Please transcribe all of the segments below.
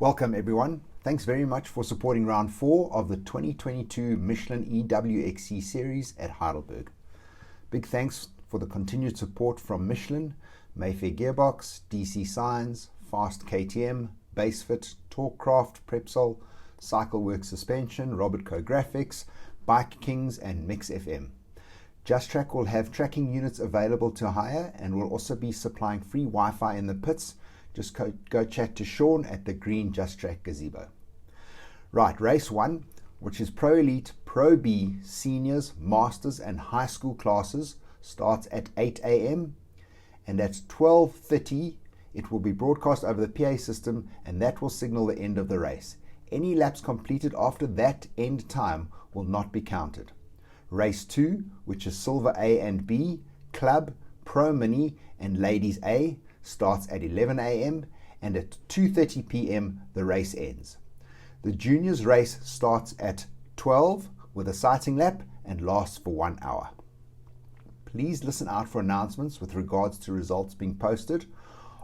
Welcome everyone. Thanks very much for supporting round 4 of the 2022 Michelin EWXC series at Heidelberg. Big thanks for the continued support from Michelin, Mayfair Gearbox, DC Signs, Fast KTM, Basefit, Torquecraft, Prepsol, Cycleworks Suspension, Robert Co Graphics, Bike Kings and Mix FM. Just Track will have tracking units available to hire and will also be supplying free Wi-Fi in the pits. Just go chat to Sean at the Green Just Track Gazebo. Right, race 1, which is Pro Elite, Pro B, Seniors, Masters and High School classes, starts at 8 a.m. and at 12:30 it will be broadcast over the PA system, and that will signal the end of the race. Any laps completed after that end time will not be counted. Race 2, which is Silver A and B, Club, Pro Mini and Ladies A, starts at 11 a.m. and at 2:30 p.m. the race ends. The Juniors race starts at 12 with a sighting lap and lasts for 1 hour. Please listen out for announcements with regards to results being posted.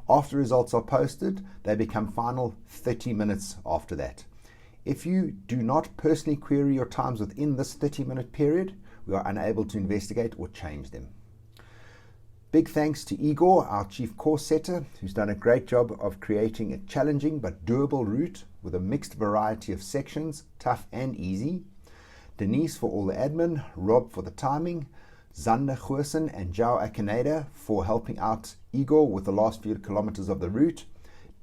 After results are posted, they become final 30 minutes after that. If you do not personally query your times within this 30-minute period, we are unable to investigate or change them. Big thanks to Igor, our chief course setter, who's done a great job of creating a challenging but doable route with a mixed variety of sections, tough and easy. Denise for all the admin, Rob for the timing, Zander Goosen and João Akaneda for helping out Igor with the last few kilometers of the route,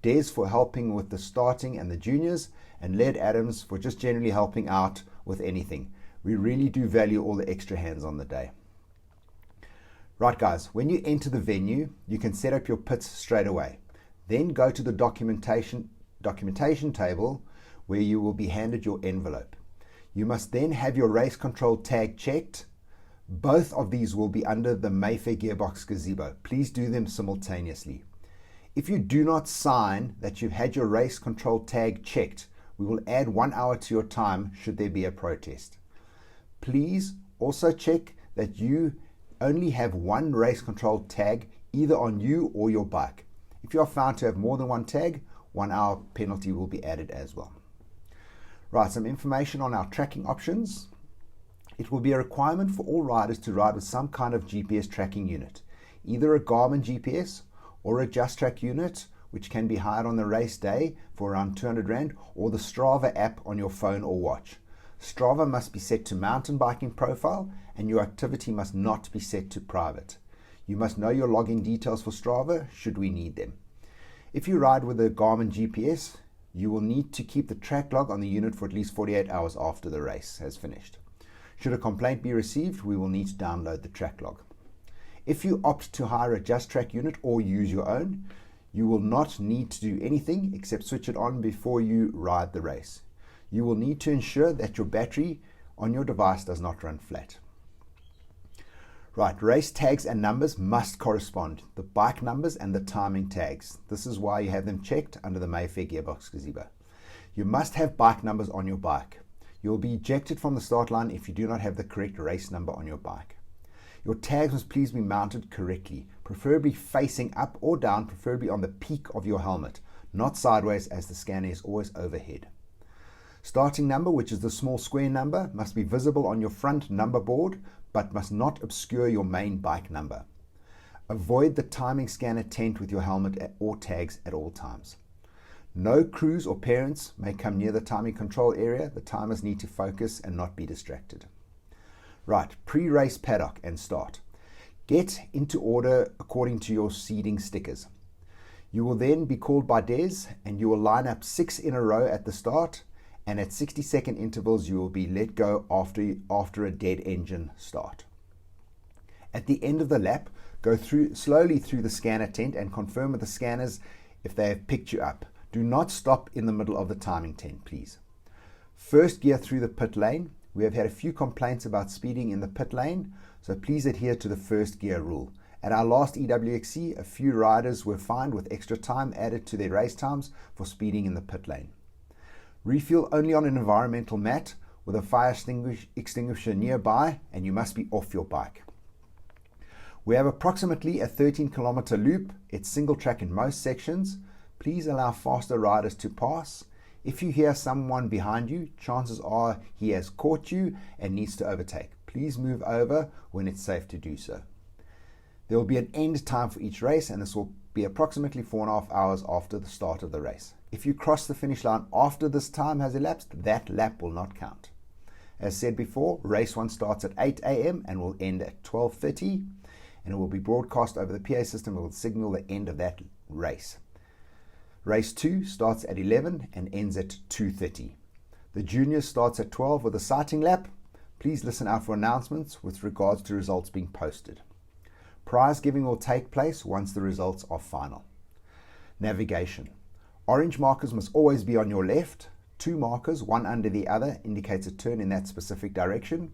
Des for helping with the starting and the juniors, and Led Adams for just generally helping out with anything. We really do value all the extra hands on the day. Right guys, when you enter the venue, you can set up your pits straight away. Then go to the documentation table where you will be handed your envelope. You must then have your race control tag checked. Both of these will be under the Mayfair Gearbox Gazebo. Please do them simultaneously. If you do not sign that you've had your race control tag checked, we will add 1 hour to your time should there be a protest. Please also check that you only have one race control tag either on you or your bike. If you are found to have more than one tag, 1 hour penalty will be added as well. Right, some information on our tracking options. It will be a requirement for all riders to ride with some kind of GPS tracking unit, either a Garmin GPS or a Just Track unit, which can be hired on the race day for around 200 Rand, or the Strava app on your phone or watch. Strava must be set to mountain biking profile and your activity must not be set to private. You must know your login details for Strava should we need them. If you ride with a Garmin GPS, you will need to keep the track log on the unit for at least 48 hours after the race has finished. Should a complaint be received, we will need to download the track log. If you opt to hire a Just Track unit or use your own, you will not need to do anything except switch it on before you ride the race. You will need to ensure that your battery on your device does not run flat. Right, race tags and numbers must correspond, the bike numbers and the timing tags. This is why you have them checked under the Mayfair Gearbox Gazebo. You must have bike numbers on your bike. You will be ejected from the start line if you do not have the correct race number on your bike. Your tags must please be mounted correctly, preferably facing up or down, preferably on the peak of your helmet, not sideways as the scanner is always overhead. Starting number, which is the small square number, must be visible on your front number board, but must not obscure your main bike number. Avoid the timing scanner tent with your helmet or tags at all times. No crews or parents may come near the timing control area. The timers need to focus and not be distracted. Right, pre-race paddock and start. Get into order according to your seeding stickers. You will then be called by Des and you will line up 6 in a row at the start, and at 60-second intervals you will be let go after a dead engine start. At the end of the lap, go slowly through the scanner tent and confirm with the scanners if they have picked you up. Do not stop in the middle of the timing tent, please. First gear through the pit lane. We have had a few complaints about speeding in the pit lane, so please adhere to the first gear rule. At our last EWXC, a few riders were fined with extra time added to their race times for speeding in the pit lane. Refuel only on an environmental mat with a fire extinguisher nearby, and you must be off your bike. We have approximately a 13-kilometer loop. It's single track in most sections. please allow faster riders to pass. If you hear someone behind you, chances are he has caught you and needs to overtake. Please move over when it's safe to do so. There will be an end time for each race, and this will be approximately 4.5 hours after the start of the race. If you cross the finish line after this time has elapsed, that lap will not count. As said before, race 1 starts at 8 a.m. and will end at 12:30, and it will be broadcast over the PA system. It will signal the end of that race. Race 2 starts at 11 and ends at 2:30. The juniors starts at 12 with a sighting lap. Please listen out for announcements with regards to results being posted. Prize giving will take place once the results are final. Navigation. Orange markers must always be on your left. 2 markers, one under the other, indicates a turn in that specific direction.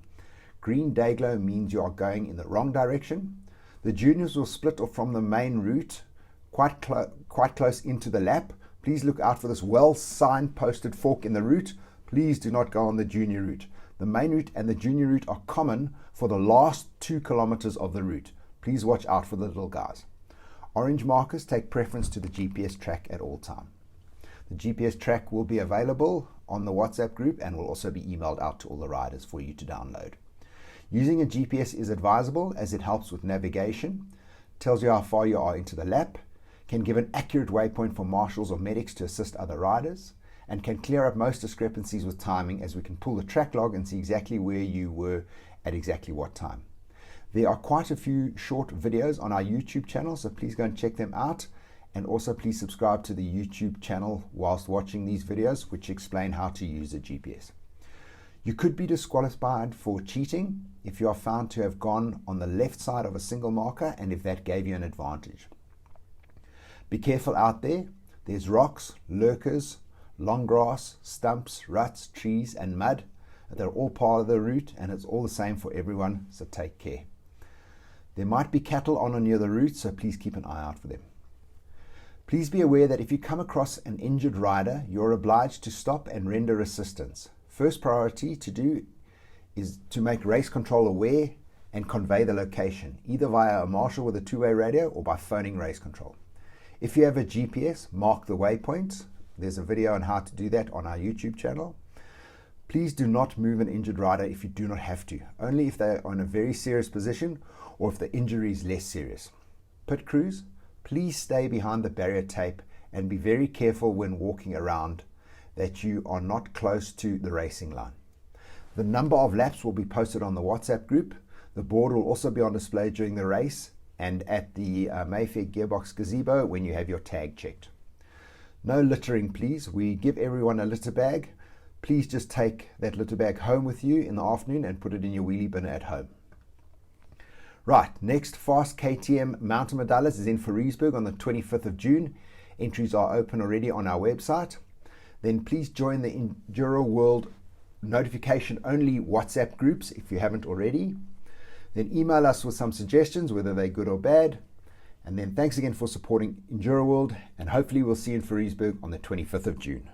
Green day glow means you are going in the wrong direction. The juniors will split off from the main route quite close into the lap. Please look out for this well signposted fork in the route. Please do not go on the junior route. The main route and the junior route are common for the last 2 kilometers of the route. Please watch out for the little guys. Orange markers take preference to the GPS track at all time. The GPS track will be available on the WhatsApp group and will also be emailed out to all the riders for you to download. Using a GPS is advisable as it helps with navigation, tells you how far you are into the lap, can give an accurate waypoint for marshals or medics to assist other riders, and can clear up most discrepancies with timing as we can pull the track log and see exactly where you were at exactly what time. There are quite a few short videos on our YouTube channel, so please go and check them out. And also please subscribe to the YouTube channel whilst watching these videos, which explain how to use a GPS. You could be disqualified for cheating if you are found to have gone on the left side of a single marker and if that gave you an advantage. Be careful out there. There's rocks, lurkers, long grass, stumps, ruts, trees and mud. They're all part of the route and it's all the same for everyone, so take care. There might be cattle on or near the route, so please keep an eye out for them. Please be aware that if you come across an injured rider, you're obliged to stop and render assistance. First priority to do is to make race control aware and convey the location, either via a marshal with a 2-way radio or by phoning race control. If you have a GPS, mark the waypoints. There's a video on how to do that on our YouTube channel. Please do not move an injured rider if you do not have to, only if they are in a very serious position or if the injury is less serious. Pit crews, please stay behind the barrier tape and be very careful when walking around that you are not close to the racing line. The number of laps will be posted on the WhatsApp group. The board will also be on display during the race and at the Mayfair Gearbox gazebo when you have your tag checked. No littering, please. We give everyone a litter bag. Please just take that litter bag home with you in the afternoon and put it in your wheelie bin at home. Right, next Fast KTM Mountain Medallas is in Fariesburg on the 25th of June. Entries are open already on our website. Then please join the Enduro World notification only WhatsApp groups if you haven't already. Then email us with some suggestions, whether they're good or bad. And then thanks again for supporting Enduro World, and hopefully we'll see you in Fariesburg on the 25th of June.